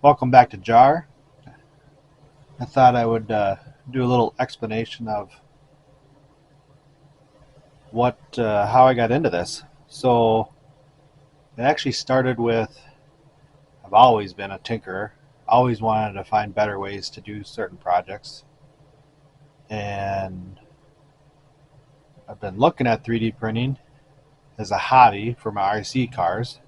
Welcome back to JAR. I thought I would do a little explanation of how I got into this. So it actually started with I've always been a tinkerer, always wanted to find better ways to do certain projects, and I've been looking at 3D printing as a hobby for my RC cars.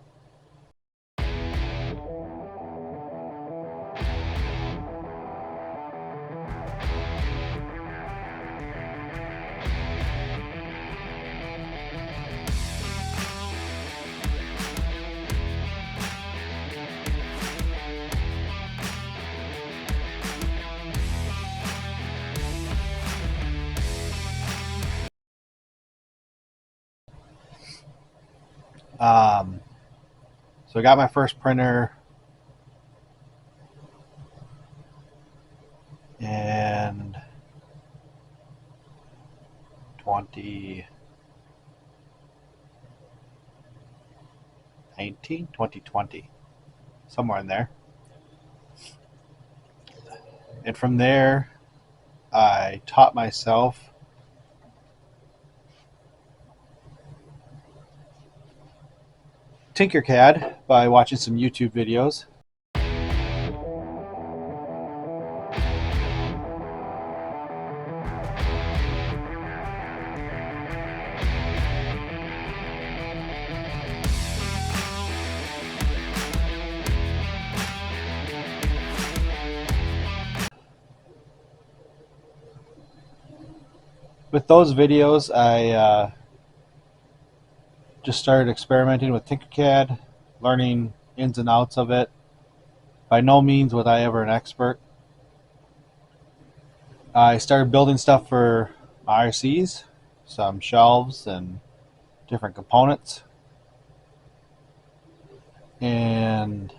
Um, so I got my first printer in 2019, 2020, somewhere in there. And from there, I taught myself Tinkercad by watching some YouTube videos. With those videos, I just started experimenting with Tinkercad, learning ins and outs of it. By no means was I ever an expert. I started building stuff for my RCs, some shelves and different components. And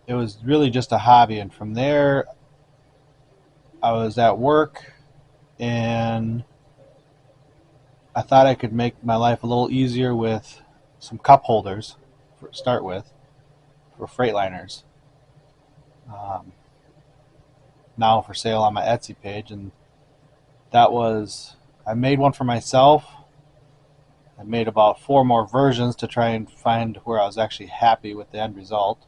it was really just a hobby. And from there, I was at work and I thought I could make my life a little easier with some cup holders to start with for Freightliners. Um, Now for sale on my Etsy page, and that was I made one for myself. I made about 4 more versions to try and find where I was actually happy with the end result.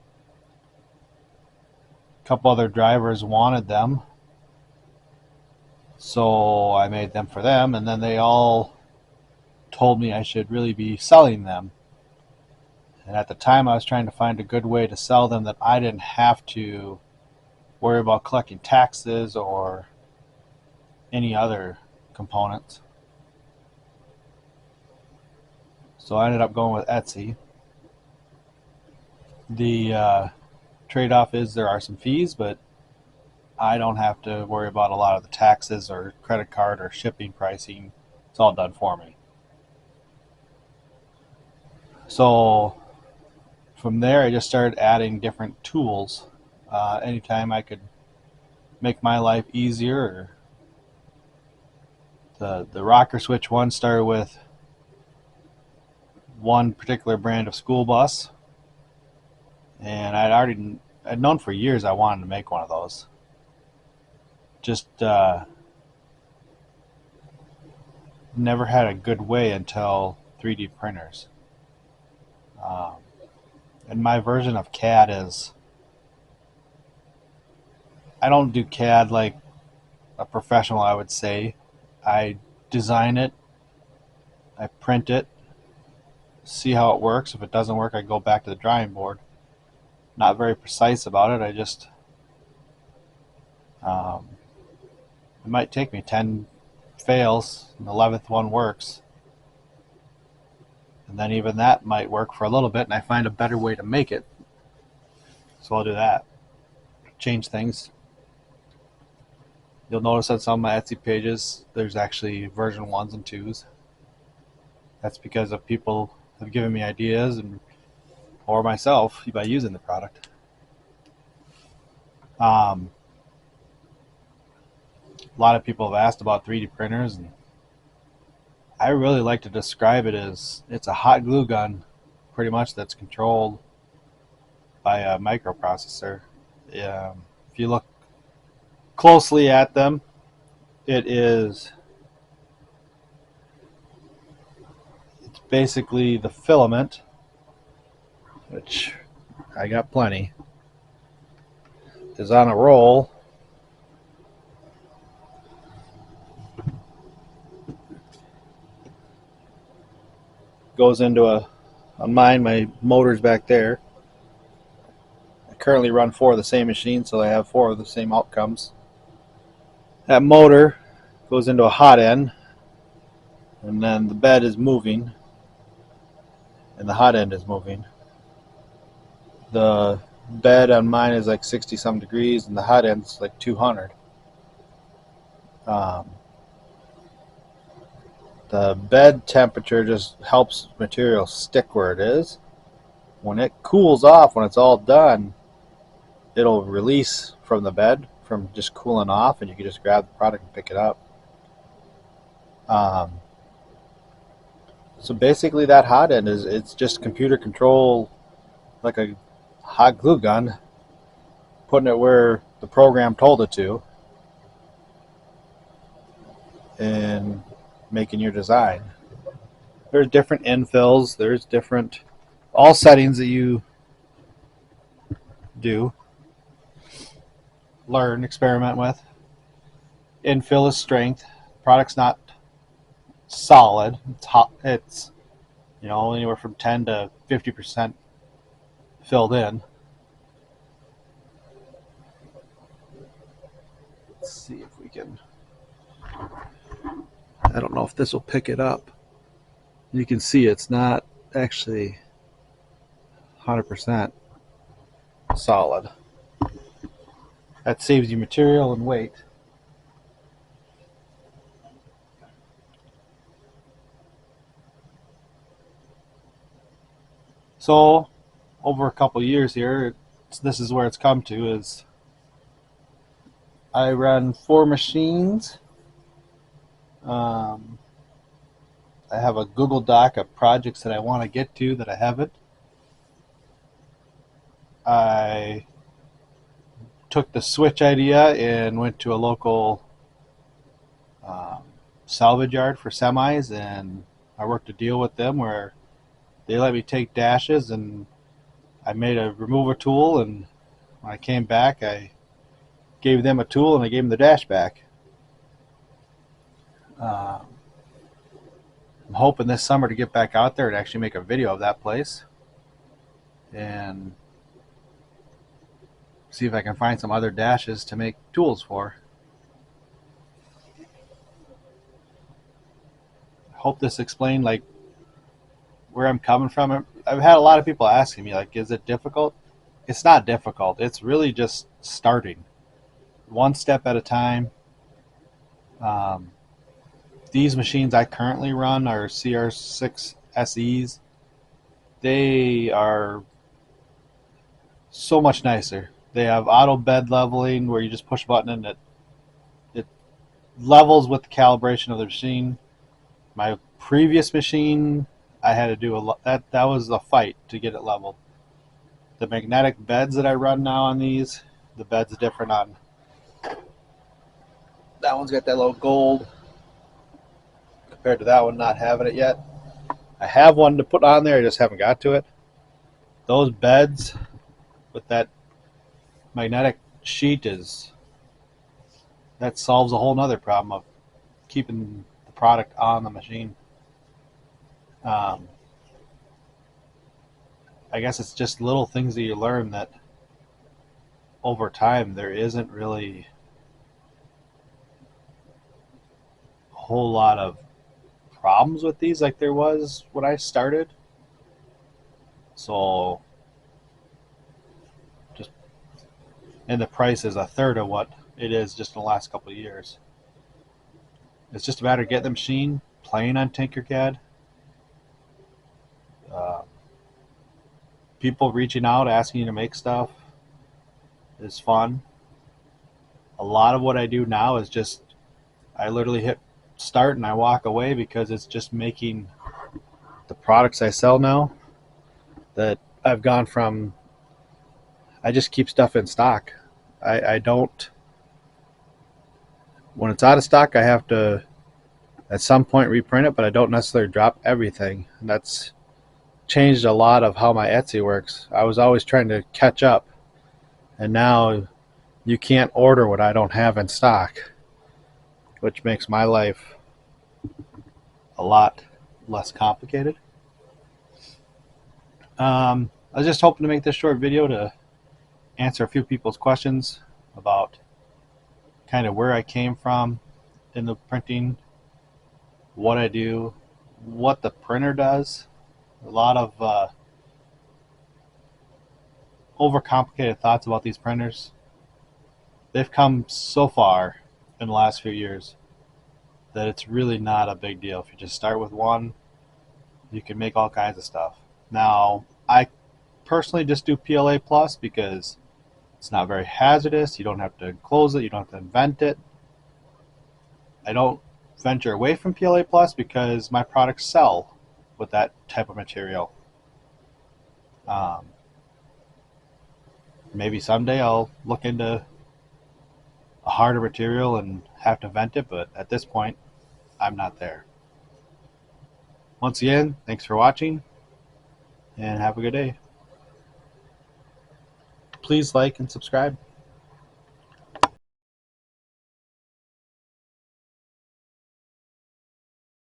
A couple other drivers wanted them, so I made them for them, and then they all told me I should really be selling them. And at the time, I was trying to find a good way to sell them that I didn't have to worry about collecting taxes or any other components. So I ended up going with Etsy. The trade-off is there are some fees, but I don't have to worry about a lot of the taxes or credit card or shipping pricing. It's all done for me. So from there, I just started adding different tools. Anytime I could make my life easier. The rocker switch one started with one particular brand of school bus, and I'd known for years I wanted to make one of those. Just never had a good way until 3D printers. Um, and my version of CAD is I don't do CAD like a professional, I would say. I design it, I print it, see how it works. If it doesn't work, I go back to the drawing board. Not very precise about it. Um, it might take me 10 fails, and the 11th one works. And then even that might work for a little bit, and I find a better way to make it. So I'll do that. Change things. You'll notice on some of my Etsy pages, there's actually version 1s and 2s. That's because of people have given me ideas and or myself by using the product. A lot of people have asked about 3D printers, and I really like to describe it as it's a hot glue gun, pretty much, that's controlled by a microprocessor. If you look closely at them, it's basically the filament, which I got plenty, is on a roll. Goes into on mine, my motor's back there. I currently run 4 of the same machine, so I have 4 of the same outcomes. That motor goes into a hot end, and then the bed is moving, and the hot end is moving. The bed on mine is like 60 some degrees, and the hot end's like 200. The bed temperature just helps material stick where it is. When it cools off, when it's all done, it'll release from the bed from just cooling off, and you can just grab the product and pick it up. So basically, that hot end it's just computer control, like a hot glue gun, putting it where the program told it to, and making your design. There's different infills. There's different all settings that you do, learn, experiment with. Infill is strength. Product's not solid. It's hot. It's anywhere from 10 to 50% filled in. Let's see if we can. I don't know if this will pick it up. You can see it's not actually 100% solid. That saves you material and weight. So, over a couple years here, this is where it's come to. Is I run 4 machines. I have a Google Doc of projects that I want to get to that I haven't. I took the switch idea and went to a local salvage yard for semis, and I worked a deal with them where they let me take dashes, and I made a remover tool, and when I came back, I gave them a tool and I gave them the dash back. I'm hoping this summer to get back out there and actually make a video of that place and see if I can find some other dashes to make tools for. Hope this explained like where I'm coming from. I've had a lot of people asking me like, is it difficult? It's not difficult. It's really just starting one step at a time. These machines I currently run are CR6 SEs. They are so much nicer. They have auto bed leveling where you just push a button and it levels with the calibration of the machine. My previous machine, I had to do that was a fight to get it leveled. The magnetic beds that I run now on these, the bed's different on. That one's got that little gold compared to that one not having it yet. I have one to put on there, I just haven't got to it. Those beds with that magnetic sheet that solves a whole nother problem of keeping the product on the machine. I guess it's just little things that you learn that over time there isn't really a whole lot of problems with these like there was when I started. So just, and the price is a third of what it is just in the last couple of years. It's just a matter of getting the machine, playing on Tinkercad, people reaching out asking you to make stuff is fun. A lot of what I do now is just I literally hit start and I walk away because it's just making the products I sell now that I've gone from. I just keep stuff in stock. I don't, when it's out of stock, I have to at some point reprint it, but I don't necessarily drop everything. And that's changed a lot of how my Etsy works. I was always trying to catch up, and now you can't order what I don't have in stock, which makes my life a lot less complicated. I was just hoping to make this short video to answer a few people's questions about kind of where I came from in the printing, what I do, what the printer does. A lot of overcomplicated thoughts about these printers. They've come so far in the last few years that it's really not a big deal. If you just start with one, you can make all kinds of stuff. Now, I personally just do PLA Plus because it's not very hazardous. You don't have to enclose it. You don't have to invent it. I don't venture away from PLA Plus because my products sell with that type of material. Maybe someday I'll look into a harder material and have to vent it, but at this point, I'm not there. Once again, thanks for watching and have a good day. Please like and subscribe.